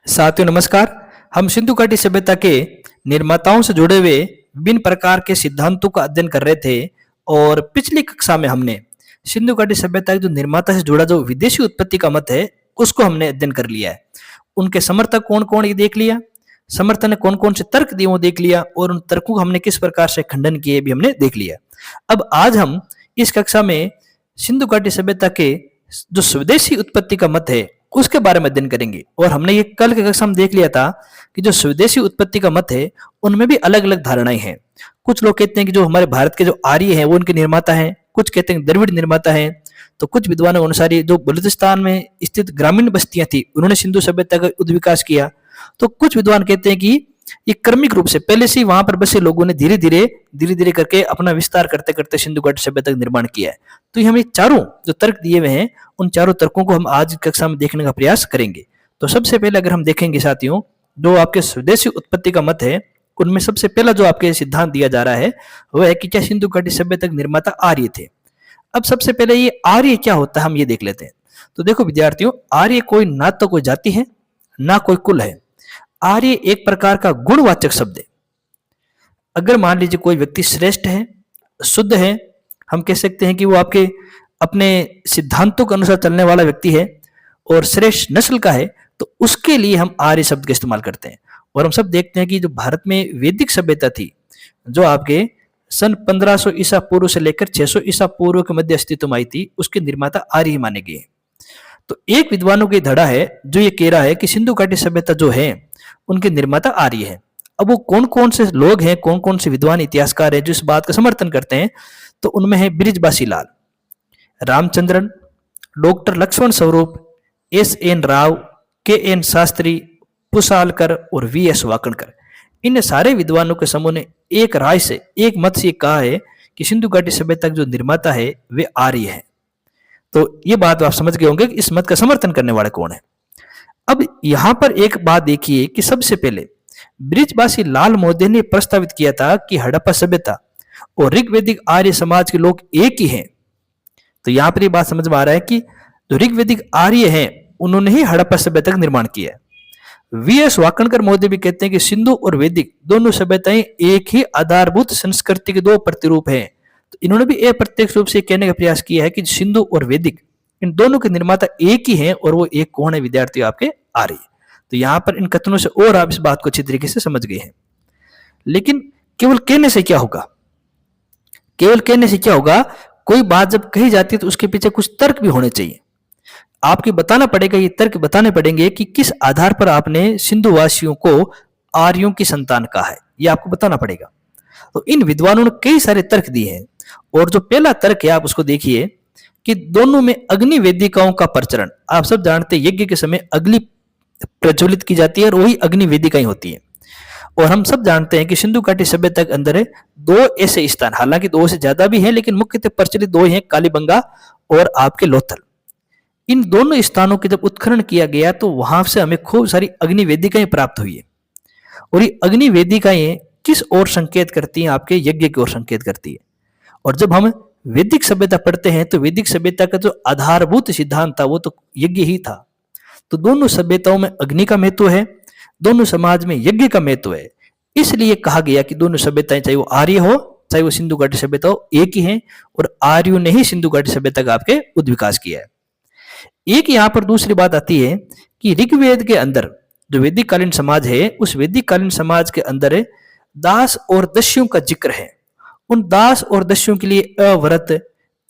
साथियों नमस्कार। हम सिंधु घाटी सभ्यता के निर्माताओं से जुड़े हुए विभिन्न प्रकार के सिद्धांतों का अध्ययन कर रहे थे और पिछली कक्षा में हमने सिंधु घाटी सभ्यता के जो निर्माता से जुड़ा जो विदेशी उत्पत्ति का मत है उसको हमने अध्ययन कर लिया है। उनके समर्थक कौन कौन ये देख लिया, समर्थन ने कौन कौन से तर्क दिए वो देख लिया और उन तर्कों को हमने किस प्रकार से खंडन किए भी हमने देख लिया। अब आज हम इस कक्षा में सिंधु घाटी सभ्यता के जो स्वदेशी उत्पत्ति का मत है उसके बारे में अध्ययन करेंगे। और हमने ये कल के कक्षा में देख लिया था कि जो स्वदेशी उत्पत्ति का मत है उनमें भी अलग अलग धारणाएं हैं। कुछ लोग कहते हैं कि जो हमारे भारत के जो आर्य हैं वो उनके निर्माता हैं, कुछ कहते हैं द्रविड़ निर्माता हैं। तो कुछ विद्वानों के अनुसार जो बलूचिस्तान में स्थित ग्रामीण बस्तियां थी उन्होंने सिंधु सभ्यता का उद्विकास किया। तो कुछ विद्वान कहते हैं कि ये क्रमिक रूप से पहले से ही वहां पर बसे लोगों ने धीरे धीरे करके अपना विस्तार करते करते सिंधु घाटी सभ्यता का निर्माण किया है। तो ये हमें चारों जो तर्क दिए हुए हैं उन चारों तर्कों को हम आज कक्षा में देखने का प्रयास करेंगे। तो सबसे पहले अगर हम देखेंगे साथियों, जो आपके स्वदेशी उत्पत्ति का मत है उनमें सबसे पहला जो आपके सिद्धांत दिया जा रहा है वह है कि क्या सिंधु घाटी सभ्यता के निर्माता आर्य थे। अब सबसे पहले ये आर्य क्या होता है हम ये देख लेते हैं। तो देखो विद्यार्थियों, आर्य कोई ना तो कोई जाति है ना कोई कुल है। आर्य एक प्रकार का गुणवाचक शब्द है। अगर मान लीजिए कोई व्यक्ति श्रेष्ठ है, शुद्ध है, हम कह सकते हैं कि वो आपके अपने सिद्धांतों के अनुसार चलने वाला व्यक्ति है और श्रेष्ठ नस्ल का है, तो उसके लिए हम आर्य शब्द का इस्तेमाल करते हैं। और हम सब देखते हैं कि जो भारत में वैदिक सभ्यता थी जो आपके सन 1500 ईसा पूर्व से लेकर 600 ईसा पूर्व के मध्य अस्तित्व में आई थी, उसके निर्माता आर्य ही माने गए। तो एक विद्वानों की धड़ा है जो ये कह रहा है कि सिंधु घाटी सभ्यता जो है उनके निर्माता आर्य है। अब वो कौन कौन से लोग हैं, कौन कौन से विद्वान इतिहासकार हैं जो इस बात का समर्थन करते हैं, तो उनमें है बृजबासी लाल, रामचंद्रन, डॉक्टर लक्ष्मण स्वरूप, एस.एन. राव, के.एन. शास्त्री, पुसालकर और वी.एस. वाकणकर। इन सारे विद्वानों के समूह ने एक राय से, एक मत से कहा है कि सिंधु घाटी सभ्यता के जो निर्माता है वे आर्य है। तो ये बात आप समझ गए होंगे कि इस मत का समर्थन करने वाले कौन है। अब यहां पर एक बात देखिए कि सबसे पहले बृजबासी लाल महोदय ने प्रस्तावित किया था कि हड़प्पा सभ्यता और ऋग्वैदिक आर्य समाज के लोग एक ही हैं। तो यहां पर ये बात समझ में आ रहा है कि जो ऋग्वैदिक आर्य हैं उन्होंने ही हड़प्पा सभ्यता का निर्माण किया है। वी.एस. वाकणकर महोदय भी कहते हैं कि सिंधु और वैदिक दोनों सभ्यताएं एक ही आधारभूत संस्कृति के दो प्रतिरूप हैं। तो इन्होंने भी अप्रत्यक्ष रूप से कहने का प्रयास किया है कि सिंधु और वैदिक इन दोनों के निर्माता एक ही हैं और वो एक कौन है विद्यार्थी आपके आर्य। तो यहां पर इन कथनों से और आप इस बात को अच्छी तरीके से समझ गए हैं। लेकिन केवल कहने से क्या होगा, केवल कहने से क्या होगा, कोई बात जब कही जाती है तो उसके पीछे कुछ तर्क भी होने चाहिए। आपको बताना पड़ेगा, ये तर्क बताने पड़ेंगे कि किस आधार पर आपने सिंधु वासियों को आर्यों की संतान कहा है, ये आपको बताना पड़ेगा। तो इन विद्वानों ने कई सारे तर्क दिए हैं और जो पहला तर्क है आप उसको देखिए कि दोनों में अग्नि वेदिकाओं का प्रचलन। आप सब जानते हैं यज्ञ के समय अग्नि प्रज्वलित की जाती है और वही अग्नि वेदिकाएं होती है। और हम सब जानते हैं कि सिंधु घाटी सभ्यता के अंदर है दो ऐसे स्थान, हालांकि दो से ज्यादा भी हैं लेकिन मुख्यतः प्रचलित दो ही हैं, कालीबंगा और आपके लोथल। इन दोनों स्थानों के जब उत्खनन किया गया तो वहां से हमें खूब सारी अग्नि वेदिकाएं प्राप्त हुई है। और ये अग्नि वेदिकाएं किस ओर संकेत करती हैं, आपके यज्ञ की ओर संकेत करती है। और जब हम वैदिक सभ्यता पढ़ते हैं तो वैदिक सभ्यता का जो आधारभूत सिद्धांत था वो तो यज्ञ ही था। तो दोनों सभ्यताओं में अग्नि का महत्व है, दोनों समाज में यज्ञ का महत्व है। इसलिए कहा गया कि दोनों सभ्यताएं चाहे वो आर्य हो चाहे वो सिंधु घाटी सभ्यता हो एक ही है और आर्यों ने ही सिंधु घाटी सभ्यता का आपके उद्विकास किया है। एक यहाँ पर दूसरी बात आती है कि ऋग्वेद के अंदर जो वैदिक कालीन समाज है उस वैदिक कालीन समाज के अंदर दास और दस्युओं का जिक्र है। उन दास और दस्युओं के लिए अव्रत,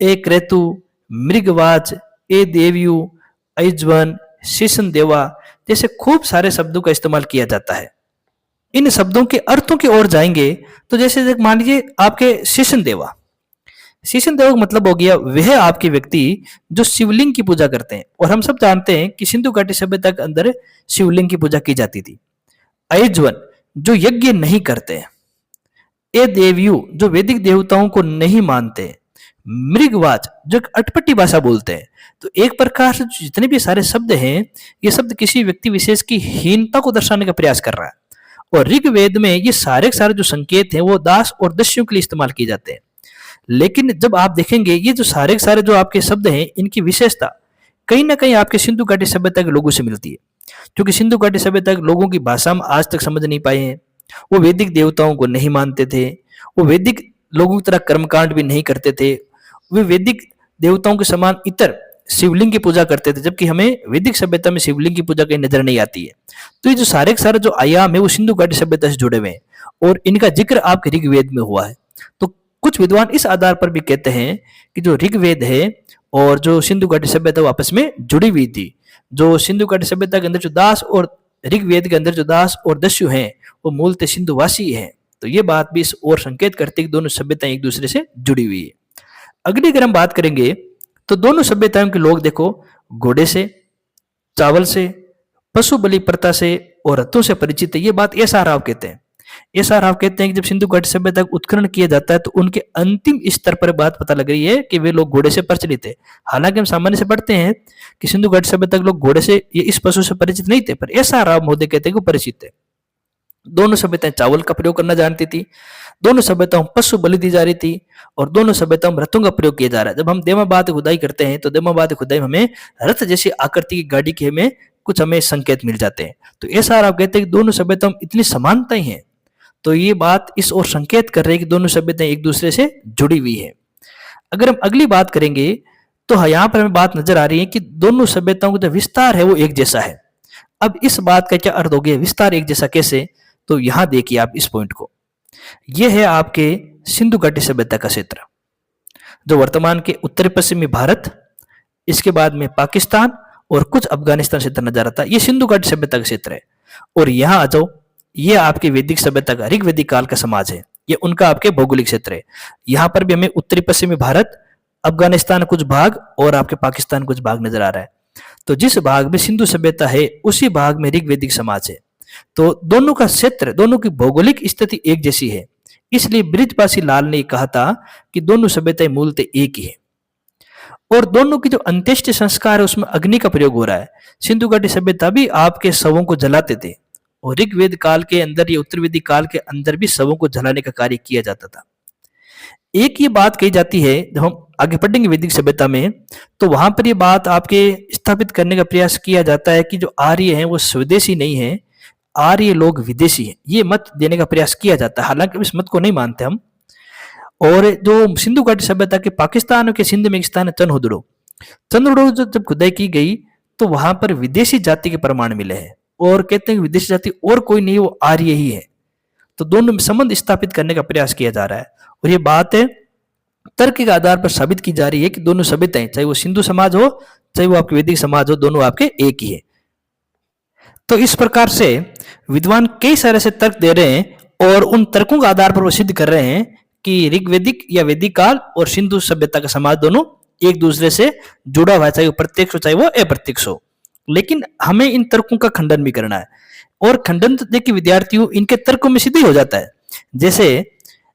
एक ऋतु, मृगवाच, ए देवयु, अयजवन, शीशन देवा जैसे खूब सारे शब्दों का इस्तेमाल किया जाता है। इन शब्दों के अर्थों की ओर जाएंगे तो जैसे मान लीजिए आपके शीशन देवा, शीशन देवा का मतलब हो गया वह आपके व्यक्ति जो शिवलिंग की पूजा करते हैं। और हम सब जानते हैं कि सिंधु घाटी सभ्यता के अंदर शिवलिंग की पूजा की जाती थी। अयजवन जो यज्ञ नहीं करते हैं, ए देवयु जो वैदिक देवताओं को नहीं मानते, मृगवाच जो अटपटी भाषा बोलते हैं। तो एक प्रकार से जितने भी सारे शब्द हैं ये शब्द किसी व्यक्ति विशेष की हीनता को दर्शाने का प्रयास कर रहा है। और ऋग्वेद में ये सारे जो संकेत हैं वो दास और दस्युओं के लिए इस्तेमाल किए जाते हैं। लेकिन जब आप देखेंगे ये जो सारे जो आपके शब्द हैं इनकी विशेषता कहीं ना कहीं आपके सिंधु घाटी सभ्यता के लोगों से मिलती है। क्योंकि सिंधु घाटी सभ्यता के लोगों की भाषा हम आज तक समझ नहीं पाए हैं। वो वैदिक देवताओं को नहीं मानते थे, वो वैदिक लोगों की तरह कर्मकांड भी नहीं करते थे, वे वैदिक देवताओं के समान इतर शिवलिंग की पूजा करते थे, जबकि हमें वैदिक सभ्यता में शिवलिंग की पूजा कहीं नजर नहीं आती है। तो ये जो सारे के सारे जो आयाम है वो सिंधु घाटी सभ्यता से जुड़े हुए हैं और इनका जिक्र आपके ऋग्वेद में हुआ है। तो कुछ विद्वान इस आधार पर भी कहते हैं कि जो ऋग्वेद है और जो सिंधु घाटी सभ्यता वो आपस में जुड़ी हुई थी। जो सिंधु घाटी सभ्यता के अंदर जो दास और ऋग्वेद के अंदर जो दास और दस्यु हैं वो मूलतः सिंधुवासी हैं। तो ये बात भी इस ओर संकेत करती है कि दोनों सभ्यताएं एक दूसरे से जुड़ी हुई है। अगली अगर हम बात करेंगे तो दोनों सभ्यताओं के लोग देखो घोड़े से, चावल से, पशु बलि प्रथा से और रथों से परिचित है। ये बात एस आर राव कहते हैं। एस आर राव कहते हैं कि जब सिंधु घाटी सभ्यता का उत्खनन किया जाता है तो उनके अंतिम स्तर पर बात पता लग रही है कि वे लोग घोड़े से प्रचलित है। हालांकि हम सामान्य से पढ़ते हैं कि सिंधु घाटी सभ्यता के लोग घोड़े से ये इस पशु से परिचित नहीं थे, पर एस आर राव महोदय कहते हैं कि परिचित है। दोनों सभ्यताएं चावल का प्रयोग करना जानती थी, दोनों सभ्यताओं पशु बलि दी जा रही थी और दोनों सभ्यताओं में रथों का प्रयोग किया जा रहा है। जब हम देमाबाद खुदाई करते हैं तो देमाबाद खुदाई में हमें रथ जैसी आकृति की गाड़ी के हमें कुछ हमें संकेत मिल जाते हैं। तो ऐसा आप कहते हैं कि दोनों सभ्यताओं में इतनी समानताएं हैं, तो ये बात इस ओर संकेत कर रही है कि दोनों सभ्यताएं एक दूसरे से जुड़ी हुई है। अगर हम अगली बात करेंगे तो यहाँ पर हमें बात नजर आ रही है कि दोनों सभ्यताओं का जो विस्तार है वो एक जैसा है। अब इस बात का क्या अर्थ हो गया, विस्तार एक जैसा कैसे? तो यहां देखिए आप इस पॉइंट को, यह है आपके सिंधु घाटी सभ्यता का क्षेत्र जो वर्तमान के उत्तर पश्चिमी भारत, इसके बाद में पाकिस्तान और कुछ अफगानिस्तान क्षेत्र नजर आता है। ये सिंधु घाटी सभ्यता का क्षेत्र है। और यहाँ आ जाओ, ये आपके वैदिक सभ्यता का ऋग्वैदिक काल का समाज है, ये उनका आपके भौगोलिक क्षेत्र है। यहाँ पर भी हमें उत्तरी पश्चिमी भारत, अफगानिस्तान कुछ भाग और आपके पाकिस्तान कुछ भाग नजर आ रहा है। तो जिस भाग में सिंधु सभ्यता है उसी भाग में ऋग्वैदिक समाज है। तो दोनों का क्षेत्र, दोनों की भौगोलिक स्थिति एक जैसी है, इसलिए बृजपासी लाल ने कहा था कि दोनों सभ्यताएं मूलतः एक ही है। और दोनों की जो अंत्येष्टि संस्कार है उसमें अग्नि का प्रयोग हो रहा है। सिंधु घाटी सभ्यता भी आपके शवों को जलाते थे और ऋग्वेद काल के अंदर या उत्तर वैदिक काल के अंदर भी शवों को जलाने का कार्य किया जाता था। एक ये बात कही जाती है, जब हम आगे पढ़ेंगे वैदिक सभ्यता में तो वहां पर ये बात आपके स्थापित करने का प्रयास किया जाता है कि जो आर्य हैं वो स्वदेशी नहीं है, आर्य लोग विदेशी हैं। ये मत देने का प्रयास किया जाता है, हालांकि इस मत को नहीं मानते हम। और जो सिंधु घाटी सभ्यता के पाकिस्तान के सिंध में एक स्थान है चंद्रहुदड़ो, चंद्रहुदड़ो जब खुदाई की गई तो वहां पर विदेशी जाति के प्रमाण मिले हैं और कहते हैं कि विदेशी जाति और कोई नहीं, वो आर्य ही है। तो दोनों में संबंध स्थापित करने का प्रयास किया जा रहा है और ये बात है तर्क के आधार पर साबित की जा रही है कि दोनों सभ्यताएं, चाहे वो सिंधु समाज हो चाहे वो आपके वैदिक समाज हो, दोनों आपके एक ही है। तो इस प्रकार से विद्वान कई सारे से तर्क दे रहे हैं और उन तर्कों के आधार पर वो सिद्ध कर रहे हैं कि ऋग्वैदिक या वैदिक काल और सिंधु सभ्यता का समाज दोनों एक दूसरे से जुड़ा हुआ है, चाहे वो प्रत्यक्ष हो चाहे वो अप्रत्यक्ष हो। लेकिन हमें इन तर्कों का खंडन भी करना है और खंडन तो देखिए विद्यार्थियों इनके तर्कों में सिद्ध ही हो जाता है। जैसे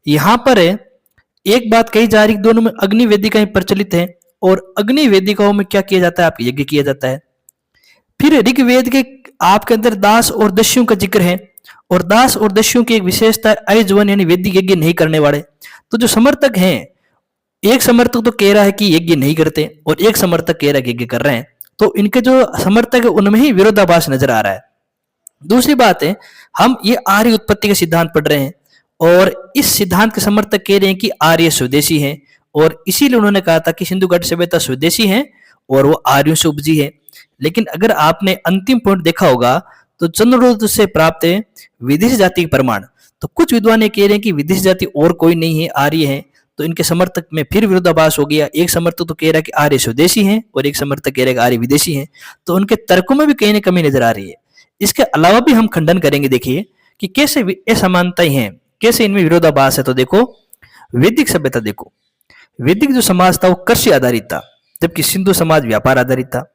यहाँ पर एक बात कही जा रही है, दोनों में अग्नि वेदिकाएं प्रचलित है और अग्नि वेदिकाओं में क्या किया जाता है, आपके यज्ञ किया जाता है। फिर ऋग्वेद के आपके अंदर दास और दस्युओं का जिक्र है और दास और दस्युओं की एक विशेषता अयजवन यानी वैदिक यज्ञ नहीं करने वाले। तो जो समर्थक हैं, एक समर्थक तो कह रहा है कि यज्ञ नहीं करते और एक समर्थक कह रहा है कि यज्ञ कर रहे हैं, तो इनके जो समर्थक है उनमें ही विरोधाभास नजर आ रहा है। दूसरी बात है, हम ये आर्य उत्पत्ति का सिद्धांत पढ़ रहे हैं और इस सिद्धांत के समर्थक कह रहे हैं कि आर्य स्वदेशी है और इसीलिए उन्होंने कहा था कि सिंधु घाटी सभ्यता स्वदेशी है और वो आर्यों से उपजी है। लेकिन अगर आपने अंतिम पॉइंट देखा होगा तो चंद्रगुप्त से प्राप्त है विदेशी जाति के प्रमाण। तो कुछ विद्वान कह रहे हैं कि विदेशी जाति और कोई नहीं है, आर्य है। तो इनके समर्थक में फिर विरोधाभास हो गया। एक समर्थक तो कह रहा है कि आर्य स्वदेशी हैं और एक समर्थक कह रहा है कि आर्य विदेशी हैं। तो उनके तर्कों में भी कहीं ना कमी नजर आ रही है। इसके अलावा भी हम खंडन करेंगे, देखिए कि कैसे असमानताएं हैं, कैसे इनमें विरोधाभास है। तो देखो वैदिक सभ्यता, देखो वैदिक जो समाज था वो कृषि आधारित था जबकि सिंधु समाज व्यापार आधारित था।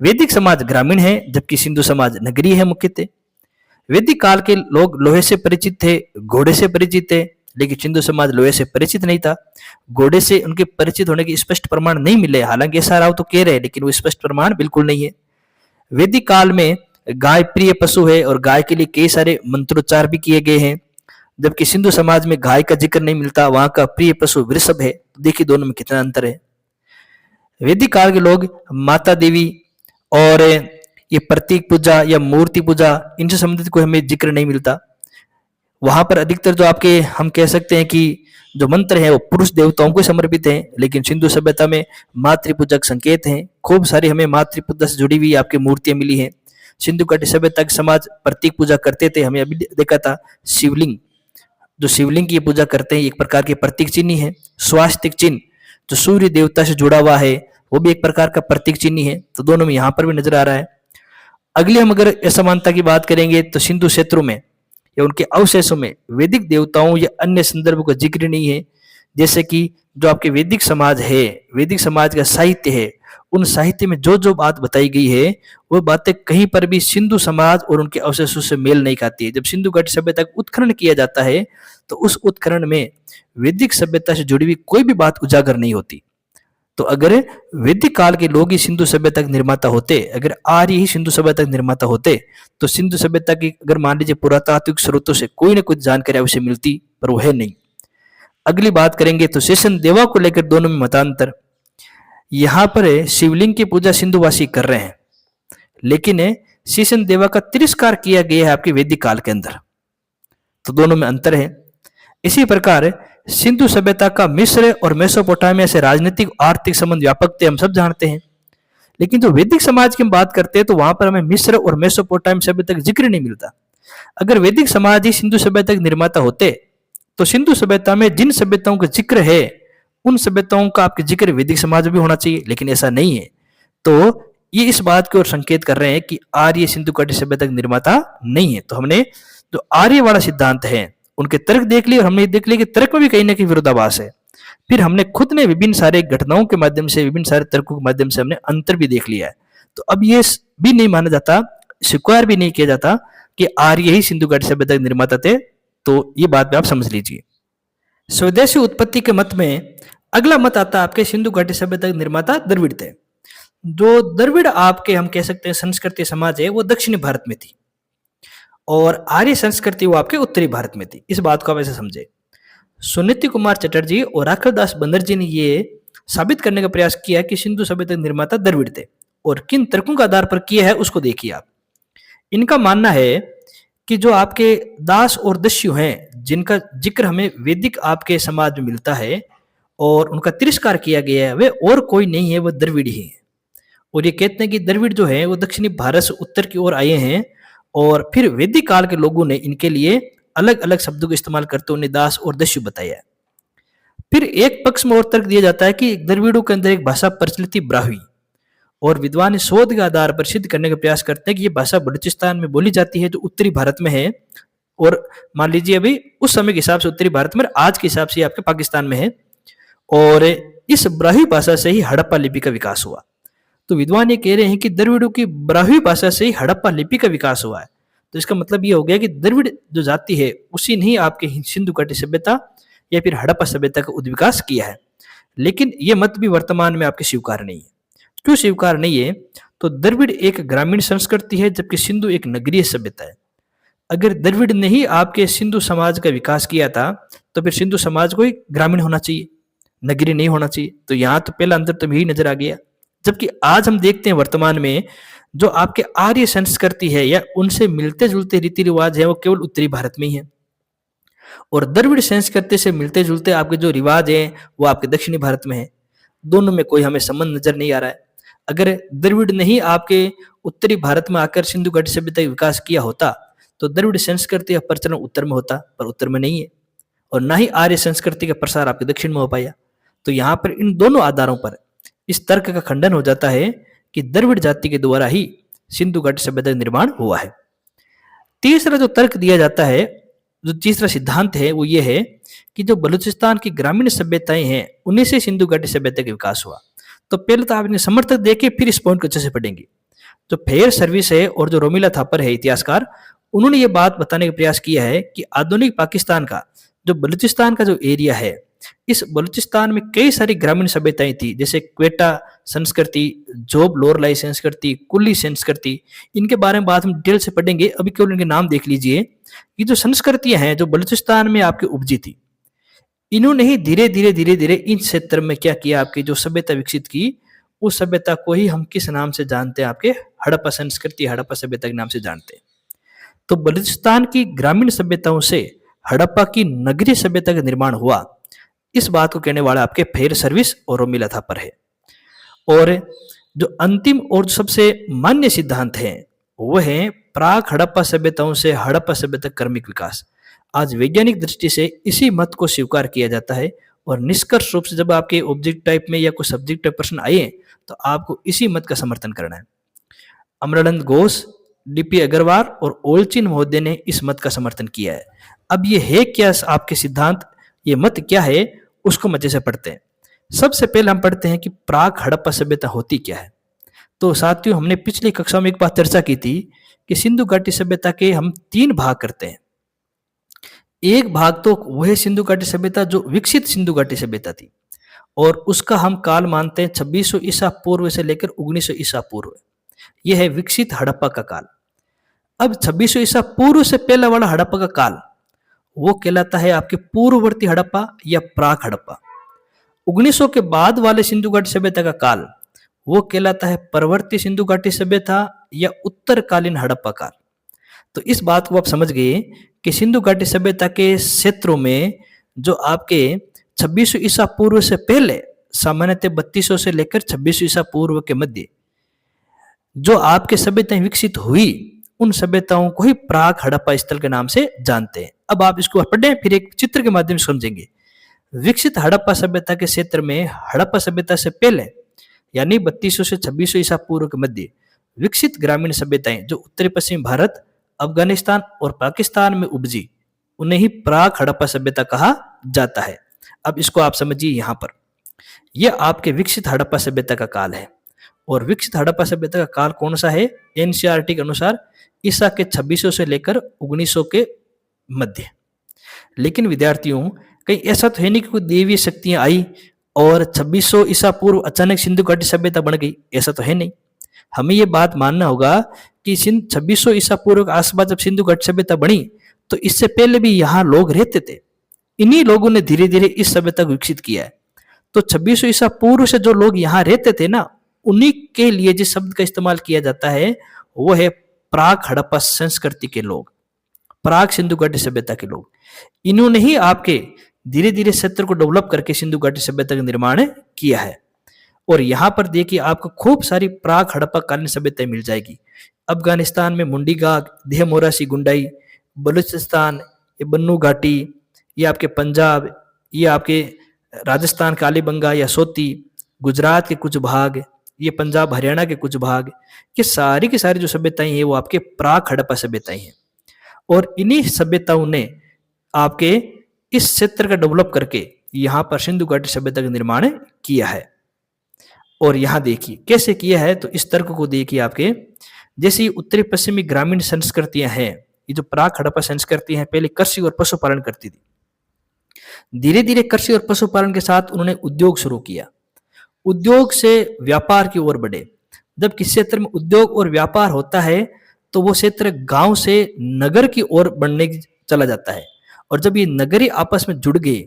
वैदिक समाज ग्रामीण है जबकि सिंधु समाज नगरीय है मुख्यतः। वैदिक काल के लोग लोहे से परिचित थे, घोड़े से परिचित थे, लेकिन सिंधु समाज लोहे से परिचित नहीं था। घोड़े से उनके परिचित होने के स्पष्ट प्रमाण नहीं मिले, हालांकि ऐसा राव तो कह रहे हैं लेकिन वो स्पष्ट प्रमाण बिल्कुल नहीं है। वैदिक काल में गाय प्रिय पशु है और गाय के लिए कई सारे मंत्रोच्चार भी किए गए हैं, जबकि सिंधु समाज में गाय का जिक्र नहीं मिलता, वहां का प्रिय पशु वृषभ है। तो देखिए दोनों में कितना अंतर है। वैदिक काल के लोग माता देवी और ये प्रतीक पूजा या मूर्ति पूजा इनसे संबंधित कोई हमें जिक्र नहीं मिलता। वहां पर अधिकतर जो आपके हम कह सकते हैं कि जो मंत्र हैं वो पुरुष देवताओं को समर्पित हैं, लेकिन सिंधु सभ्यता में मातृ पूजक संकेत हैं। खूब सारी हमें मातृ पूजा से जुड़ी हुई आपकी मूर्तियां मिली हैं। सिंधु घाटी सभ्यता के समाज प्रतीक पूजा करते थे। हमें अभी देखा था शिवलिंग, जो शिवलिंग की पूजा करते हैं एक प्रकार के प्रतीक चिन्ह है। स्वास्तिक चिन्ह जो सूर्य देवता से जुड़ा हुआ है वो भी एक प्रकार का प्रतीक चिन्ह है। तो दोनों में यहाँ पर भी नजर आ रहा है। अगले हम अगर असमानता की बात करेंगे तो सिंधु क्षेत्रों में या उनके अवशेषों में वैदिक देवताओं या अन्य संदर्भों का जिक्र नहीं है। जैसे कि जो आपके वैदिक समाज है, वैदिक समाज का साहित्य है, उन साहित्य में जो जो बात बताई गई है वो बातें कहीं पर भी सिंधु समाज और उनके अवशेषों से मेल नहीं खाती है। जब सिंधु घाटी सभ्यता का उत्खनन किया जाता है तो उस उत्खनन में वैदिक सभ्यता से जुड़ी हुई कोई भी बात उजागर नहीं होती। तो अगर वैदिक काल के लोग ही सिंधु सभ्यता के निर्माता होते, अगर आर्य ही सिंधु सभ्यता के निर्माता होते, तो सिंधु सभ्यता की अगर मान लीजिए पुरातात्विक स्रोतों से कोई ना कुछ जानकारी अवश्य मिलती, पर वो है नहीं। अगली बात करेंगे तो शेषन देवा को लेकर दोनों में मतांतर। यहाँ पर शिवलिंग की पूजा सिंधुवासी कर रहे हैं, लेकिन शेषन देवा का तिरस्कार किया गया है आपके वैदिक काल के अंदर। तो दोनों में अंतर है। इसी प्रकार सिंधु सभ्यता का मिस्र और मेसोपोटामिया से राजनीतिक आर्थिक संबंध व्यापक थे, हम सब जानते हैं। लेकिन जो वैदिक समाज की हम बात करते हैं तो वहां पर हमें मिस्र और मेसोपोटामिया सभ्यता का जिक्र नहीं मिलता। अगर वैदिक समाज ही सिंधु सभ्यता के निर्माता होते तो सिंधु सभ्यता में जिन सभ्यताओं का जिक्र है उन सभ्यताओं का आपके जिक्र वैदिक समाज में भी होना चाहिए, लेकिन ऐसा नहीं है। तो ये इस बात की ओर संकेत कर रहे हैं कि आर्य सिंधु घाटी सभ्यता का निर्माता नहीं है। तो हमने जो आर्य वाला सिद्धांत है उनके तर्क देख लिए और हमने देख लिया कि तर्क में भी कहीं ना कहीं विरोधाभास है। फिर हमने खुद ने विभिन्न सारे घटनाओं के माध्यम से, विभिन्न सारे तर्कों के माध्यम से हमने अंतर भी देख लिया है। तो अब ये भी नहीं माना जाता, स्वीकार भी नहीं किया जाता कि आर्य ही सिंधु घाटी सभ्यता के निर्माता थे। तो ये बात भी आप समझ लीजिए। स्वदेशी उत्पत्ति के मत में अगला मत आता है आपके सिंधु घाटी सभ्यता के निर्माता द्रविड़ थे। जो द्रविड़ आपके हम कह सकते हैं संस्कृति समाज है वो दक्षिणी भारत में थी और आर्य संस्कृति वो आपके उत्तरी भारत में थी। इस बात को आप ऐसे समझे। सुनीति कुमार चटर्जी और राखलदास बनर्जी ने ये साबित करने का प्रयास किया कि सिंधु सभ्यता के निर्माता द्रविड़ थे, और किन तर्कों के आधार पर किया है उसको देखिए आप। इनका मानना है कि जो आपके दास और दस्यु हैं जिनका जिक्र हमें वैदिक आपके समाज में मिलता है और उनका तिरस्कार किया गया है, वे और कोई नहीं है, वह द्रविड़ ही है। और ये कहते हैं कि द्रविड़ जो है वो दक्षिणी भारत से उत्तर की ओर आए हैं और फिर वैदिक काल के लोगों ने इनके लिए अलग अलग शब्दों का इस्तेमाल करते उन्हें दास और दस्यु बताया है। फिर एक पक्ष में और तर्क दिया जाता है कि द्रविड़ों के अंदर एक भाषा प्रचलित थी ब्राह्वी, और विद्वान शोध के आधार पर सिद्ध करने का प्रयास करते हैं कि ये भाषा बलूचिस्तान में बोली जाती है जो उत्तरी भारत में है, और मान लीजिए अभी उस समय के हिसाब से उत्तरी भारत में, आज के हिसाब से आपके पाकिस्तान में है। और इस ब्राह्वी भाषा से ही हड़प्पा लिपि का विकास हुआ। तो विद्वान ये कह रहे हैं कि द्रविड़ों की ब्राह्वी भाषा से ही हड़प्पा लिपि का विकास हुआ है। तो इसका मतलब ये हो गया कि द्रविड़ जो जाति है उसी ने ही आपके सिंधु घाटी सभ्यता या फिर हड़प्पा सभ्यता का उद्विकास किया है। लेकिन ये मत भी वर्तमान में आपके स्वीकार नहीं है। क्यों स्वीकार नहीं है? तो द्रविड़ एक ग्रामीण संस्कृति है जबकि सिंधु एक नगरीय सभ्यता है। अगर द्रविड़ ने ही आपके सिंधु समाज का विकास किया था तो फिर सिंधु समाज को ही ग्रामीण होना चाहिए, नगरीय नहीं होना चाहिए। तो यहाँ तो पहला अंतर तो यही नजर आ गया। जबकि आज हम देखते हैं वर्तमान में जो आपके आर्य संस्कृति है या उनसे मिलते जुलते रीति रिवाज है वो केवल उत्तरी भारत में ही है, और द्रविड़ संस्कृति से मिलते जुलते आपके जो रिवाज है वो आपके दक्षिणी भारत में है। दोनों में कोई हमें संबंध नजर नहीं आ रहा है। अगर द्रविड़ ने ही आपके उत्तरी भारत में आकर सिंधु घाटी सभ्यता का विकास किया होता तो द्रविड़ संस्कृति का प्रचलन उत्तर में होता, पर उत्तर में नहीं है, और ना ही आर्य संस्कृति का प्रसार आपके दक्षिण में हो पाया। तो यहाँ पर इन दोनों आधारों पर इस तर्क का खंडन हो जाता है कि द्रविड़ जाति के द्वारा ही सिंधु घाटी सभ्यता का निर्माण हुआ है। तीसरा जो तर्क दिया जाता है, जो तीसरा सिद्धांत है वो ये है कि जो बलूचिस्तान की ग्रामीण सभ्यताएं हैं उन्हीं से सिंधु घाटी सभ्यता का विकास हुआ। तो पहले तो आपने समर्थक देखे, फिर इस पॉइंट को अच्छे से पढ़ेंगे। जो फेयर सर्विस है और जो रोमिला थापर है इतिहासकार, उन्होंने ये बात बताने का प्रयास किया है कि आधुनिक पाकिस्तान का जो बलूचिस्तान का जो एरिया है, इस बलूचिस्तान में कई सारी ग्रामीण सभ्यताएं थी, जैसे क्वेटा संस्कृति, जोब लोरलाई संस्कृति, कुल्ली संस्कृति। इनके बारे में बात हम डिटेल से पढ़ेंगे, अभी केवल इनके नाम देख लीजिए। ये जो संस्कृतियां हैं जो बलूचिस्तान में आपकी उपजी थी, इन्होंने ही धीरे धीरे इन क्षेत्र में क्या किया, आपकी जो सभ्यता विकसित की उस सभ्यता को ही हम किस नाम से जानते हैं? आपके हड़प्पा संस्कृति, हड़प्पा सभ्यता के नाम से जानते हैं। तो बलूचिस्तान की ग्रामीण सभ्यताओं से हड़प्पा की नगरीय सभ्यता का निर्माण हुआ, इस बात को कहने वाला आपके फेयर सर्विस और रोमिला थापर है। और जो अंतिम और जो सबसे मान्य सिद्धांत है वो है प्राक हड़प्पा सभ्यताओं से हड़प्पा सभ्यता क्रमिक विकास। आज वैज्ञानिक दृष्टि से इसी मत को स्वीकार किया जाता है और निष्कर्ष रूप से जब आपके ऑब्जेक्ट टाइप में या कोई सब्जेक्ट टाइप प्रश्न आए तो आपको इसी मत का समर्थन करना है। अमरानंद घोष, डीपी अग्रवाल और ओलचिन महोदय ने इस मत का समर्थन किया है। अब ये है क्या आपके सिद्धांत, ये मत क्या है, उसको मजे से पढ़ते हैं। सबसे पहले हम पढ़ते हैं कि प्राक हड़प्पा सभ्यता होती क्या है। तो साथियों, हमने पिछली कक्षा में एक बात चर्चा की थी कि सिंधु घाटी सभ्यता के हम 3 भाग करते हैं। एक भाग तो वह सिंधु घाटी सभ्यता जो विकसित सिंधु घाटी सभ्यता थी और उसका हम काल मानते हैं 2600 ईसा पूर्व से लेकर 1900 ईसा पूर्व। यह है विकसित हड़प्पा का काल। अब 2600 ईसा पूर्व से पहला वाला हड़प्पा का काल वो कहलाता है आपके पूर्ववर्ती हड़प्पा या प्राक हड़प्पा। 1900 के बाद वाले सिंधु घाटी सभ्यता का काल वो कहलाता है परवर्ती सिंधु घाटी सभ्यता या उत्तरकालीन हड़प्पा काल। तो इस बात को आप समझ गए कि सिंधु घाटी सभ्यता के क्षेत्रों में जो आपके 2600 ईसा पूर्व से पहले सामान्यतः 3200 से लेकर 2600 ईसा पूर्व के मध्य जो आपके सभ्यताएं विकसित हुई, उन सभ्यताओं को ही प्राक हड़प्पा स्थल के नाम से जानते हैं। अब आप इसको पढ़ें, फिर एक चित्र के माध्यम से समझेंगे। विकसित हड़प्पा सभ्यता के क्षेत्र में हड़प्पा सभ्यता से पहले यानी 3200 से 2600 ईसा पूर्व के मध्य विकसित ग्रामीण सभ्यताएं जो उत्तरी पश्चिमी भारत, अफगानिस्तान और पाकिस्तान में उपजी, उन्हें ही प्राक हड़प्पा सभ्यता कहा जाता है। अब इसको आप समझिए, यहाँ पर यह आपके विकसित हड़प्पा सभ्यता का काल है। और विकसित हड़प्पा सभ्यता का काल कौन सा है? एनसीईआरटी के अनुसार ईसा के 2600 से लेकर 1900 के मध्य। लेकिन विद्यार्थियों, कहीं ऐसा तो है नहीं कि कोई देवीय शक्तियां आई और 2600 ईसा पूर्व अचानक सिंधु घाटी सभ्यता बन गई, ऐसा तो है नहीं। हमें ये बात मानना होगा कि 2600 ईसा पूर्व के आसपास जब सिंधु घाटी सभ्यता बनी तो इससे पहले भी यहाँ लोग रहते थे। इन्हीं लोगों ने धीरे धीरे इस सभ्यता को विकसित किया है। तो 2600 ईसा पूर्व से जो लोग यहाँ रहते थे ना, उन्हीं के लिए जिस शब्द का इस्तेमाल किया जाता है वो है प्राक हड़प्पा संस्कृति के लोग, प्राक सिंधु घाटी सभ्यता के लोग। इन्होंने ही आपके धीरे धीरे क्षेत्र को डेवलप करके सिंधु घाटी सभ्यता का निर्माण किया है। और यहाँ पर देखिए आपको खूब सारी प्राक हड़प्पा कालीन सभ्यताएं मिल जाएगी। अफगानिस्तान में मुंडीगाग, देह मोरासी गुंडाई, बलूचिस्तान, ये बन्नू घाटी, ये आपके पंजाब, ये आपके राजस्थान कालीबंगा या सोती, गुजरात के कुछ भाग, ये पंजाब हरियाणा के कुछ भाग, ये सारी की सारी जो सभ्यताएं हैं वो आपके प्राक हड़प्पा सभ्यताएं हैं। और इन्हीं सभ्यताओं ने आपके इस क्षेत्र का डेवलप करके यहाँ पर सिंधु घाटी सभ्यता का निर्माण किया है। और यहाँ देखिए कैसे किया है, तो इस तर्क को देखिए आपके, जैसे उत्तरी पश्चिमी ग्रामीण संस्कृतियां हैं, ये जो प्राक हड़प्पा संस्कृति है पहले कृषि और पशुपालन करती थी। धीरे धीरे कृषि और पशुपालन के साथ उन्होंने उद्योग शुरू किया, उद्योग से व्यापार की ओर बढ़े। जब किसी क्षेत्र में उद्योग और व्यापार होता है तो वो क्षेत्र गांव से नगर की ओर बढ़ने चला जाता है। और जब ये नगरी आपस में जुड़ गए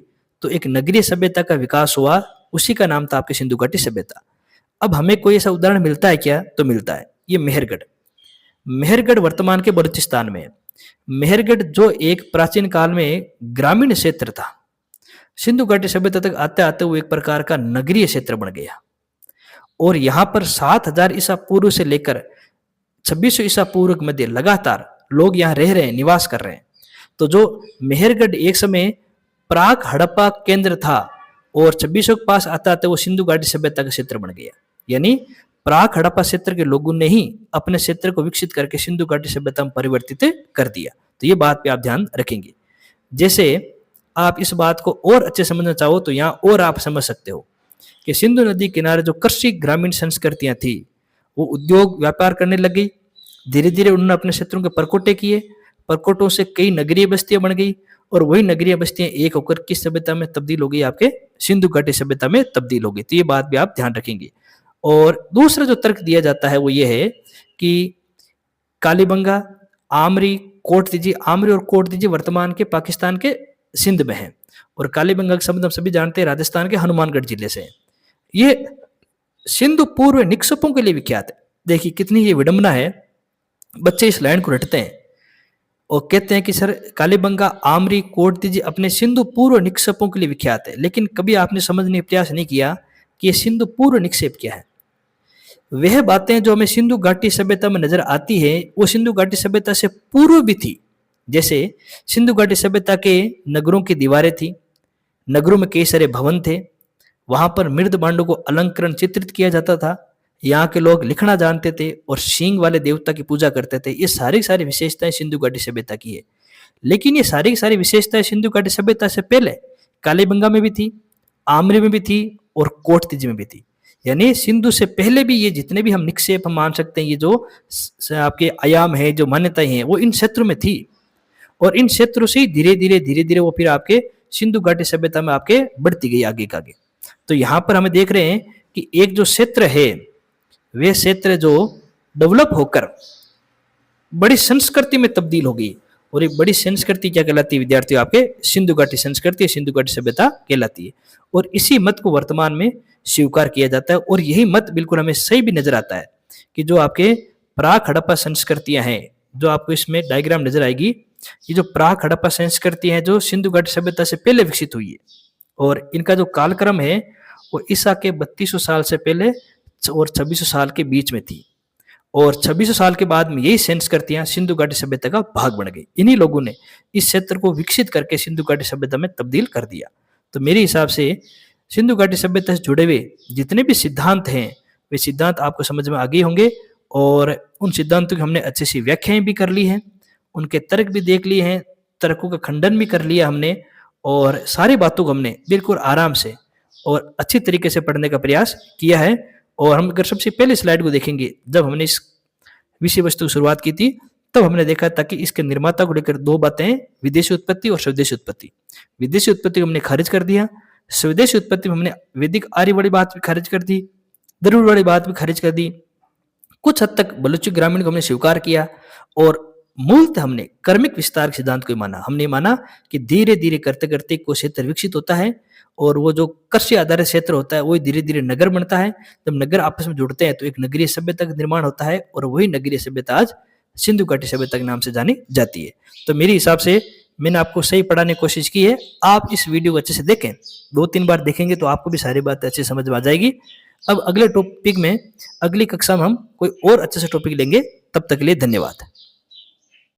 तो एक नगरीय सभ्यता का विकास हुआ, उसी का नाम था आपकी सिंधु घाटी सभ्यता। अब हमें कोई ऐसा उदाहरण मिलता है क्या? तो मिलता है, ये मेहरगढ़। मेहरगढ़ वर्तमान के बलूचिस्तान में। मेहरगढ़ जो एक प्राचीन काल में ग्रामीण क्षेत्र था, सिंधु घाटी सभ्यता तक आते आते वो एक प्रकार का नगरीय क्षेत्र बन गया। और यहाँ पर 7000 ईसा पूर्व से लेकर 2600 ईसा पूर्व के मध्य लगातार लोग यहाँ रह रहे हैं, निवास कर रहे हैं। तो जो मेहरगढ़ एक समय प्राक हड़प्पा केंद्र था और 2600 के पास आता आता वो सिंधु घाटी सभ्यता का क्षेत्र बन गया। यानी प्राक हड़प्पा क्षेत्र के लोगों ने ही अपने क्षेत्र को विकसित करके सिंधु घाटी सभ्यता में परिवर्तित कर दिया। तो ये बात पे आप ध्यान रखेंगे। जैसे आप इस बात को और अच्छे समझना चाहो तो यहाँ और आप समझ सकते हो कि सिंधु नदी किनारे जो कृषि ग्रामीण संस्कृतियां थी वो उद्योग व्यापार करने लग गई। धीरे धीरे उन्होंने अपने क्षेत्रों के परकोटे किए, परकोटों से कई नगरीय बस्तियां बन गई और वही नगरीय बस्तियां एक होकर किस सभ्यता में तब्दील हो गई? आपके सिंधु घाटी सभ्यता में तब्दील हो गई। तो ये बात भी आप ध्यान रखेंगे। और दूसरा जो तर्क दिया जाता है वो ये है कि कालीबंगा, आमरी, कोट दीजिए, आमरी और कोट दीजिए वर्तमान के पाकिस्तान के सिंध में है। और कालीबंगा का शब्द हम सभी जानते हैं राजस्थान के हनुमानगढ़ जिले से। ये सिंधु पूर्व निक्षेपों के लिए विख्यात है। देखिए कितनी ये विडंबना है, बच्चे इस लाइन को रटते हैं और कहते हैं कि सर कालीबंगा, आमरी, कोटदीजी अपने सिंधु पूर्व निक्षेपों के लिए विख्यात है, लेकिन कभी आपने समझने का प्रयास नहीं किया कि ये सिंधु पूर्व निक्षेप क्या है। वह बातें जो हमें सिंधु घाटी सभ्यता में नजर आती है वो सिंधु घाटी सभ्यता से पूर्व भी थी। जैसे सिंधु घाटी सभ्यता के नगरों की दीवारें थी, नगरों में कई सारे भवन थे, वहां पर मृद भांडों को अलंकरण चित्रित किया जाता था, यहाँ के लोग लिखना जानते थे और सींग वाले देवता की पूजा करते थे। ये सारी विशेषताएं सिंधु घाटी सभ्यता की है। लेकिन ये सारी विशेषताएं सिंधु घाटी सभ्यता से पहले कालीबंगा में भी थी, आमरे में भी थी और कोटतीजी में भी थी। यानी सिंधु से पहले भी ये जितने भी हम निक्षेप हम मान सकते हैं, ये जो आपके आयाम है, जो मान्यताएं हैं, वो इन क्षेत्रों में थी और इन क्षेत्रों से धीरे धीरे वो फिर आपके सिंधु घाटी सभ्यता में आपके बढ़ती गई आगे का आगे। तो यहाँ पर हमें देख रहे हैं कि एक जो क्षेत्र है वे क्षेत्र जो डेवलप होकर बड़ी संस्कृति में तब्दील हो गई और एक बड़ी संस्कृति क्या कहलाती है विद्यार्थियों, आपके सिंधु घाटी संस्कृति, सिंधु घाटी सभ्यता कहलाती है। और इसी मत को वर्तमान में स्वीकार किया जाता है और यही मत बिल्कुल हमें सही भी नजर आता है कि जो आपके प्राक हड़प्पा संस्कृतियां हैं, जो आपको इसमें डायग्राम नजर आएगी, ये जो प्राक हड़प्पा संस्कृति है जो सिंधु घाटी सभ्यता से पहले विकसित हुई है और इनका जो कालक्रम है वो ईसा के 3200 साल से पहले और 2600 साल के बीच में थी और 2600 साल के बाद में यही संस्कृतियां सिंधु घाटी सभ्यता का भाग बन गई। इन्हीं लोगों ने इस क्षेत्र को विकसित करके सिंधु घाटी सभ्यता में तब्दील कर दिया। तो मेरे हिसाब से सिंधु घाटी सभ्यता से जुड़े हुए जितने भी सिद्धांत हैं वे सिद्धांत आपको समझ में आ गए होंगे और उन सिद्धांतों की हमने अच्छी सी व्याख्याएं भी कर ली हैं, उनके तर्क भी देख लिए हैं, तर्कों का खंडन भी कर लिया हमने और सारी बातों को हमने बिल्कुल आराम से और अच्छी तरीके से पढ़ने का प्रयास किया है। और हम अगर सबसे पहले स्लाइड को देखेंगे, जब हमने इस विषय वस्तु की शुरुआत की थी तब हमने देखा था कि इसके निर्माता को लेकर दो बातें हैं, विदेशी उत्पत्ति और स्वदेशी उत्पत्ति। विदेशी उत्पत्ति को हमने खारिज कर दिया, स्वदेशी उत्पत्ति में हमने वैदिक आर्य वाली बात भी खारिज कर दी, द्रविड़ वाली बात भी खारिज कर दी, कुछ हद तक बलूची ग्रामीण को हमने स्वीकार किया और मूलतः हमने कर्मिक विस्तार के सिद्धांत को माना। हमने माना कि धीरे धीरे करते करते कोई क्षेत्र विकसित होता है और वो जो कृषि आधारित क्षेत्र होता है वही धीरे धीरे नगर बनता है। जब नगर आपस में जुड़ते हैं तो एक नगरीय सभ्यता का निर्माण होता है और वही नगरीय सभ्यता आज सिंधु घाटी सभ्यता के नाम से जानी जाती है। तो मेरे हिसाब से मैंने आपको सही पढ़ाने की कोशिश की है। आप इस वीडियो को अच्छे से देखें, 2-3 बार देखेंगे तो आपको भी सारी बातें अच्छे समझ में आ जाएगी। अब अगले टॉपिक में, अगली कक्षा में हम कोई और अच्छे से टॉपिक लेंगे। तब तक के लिए धन्यवाद।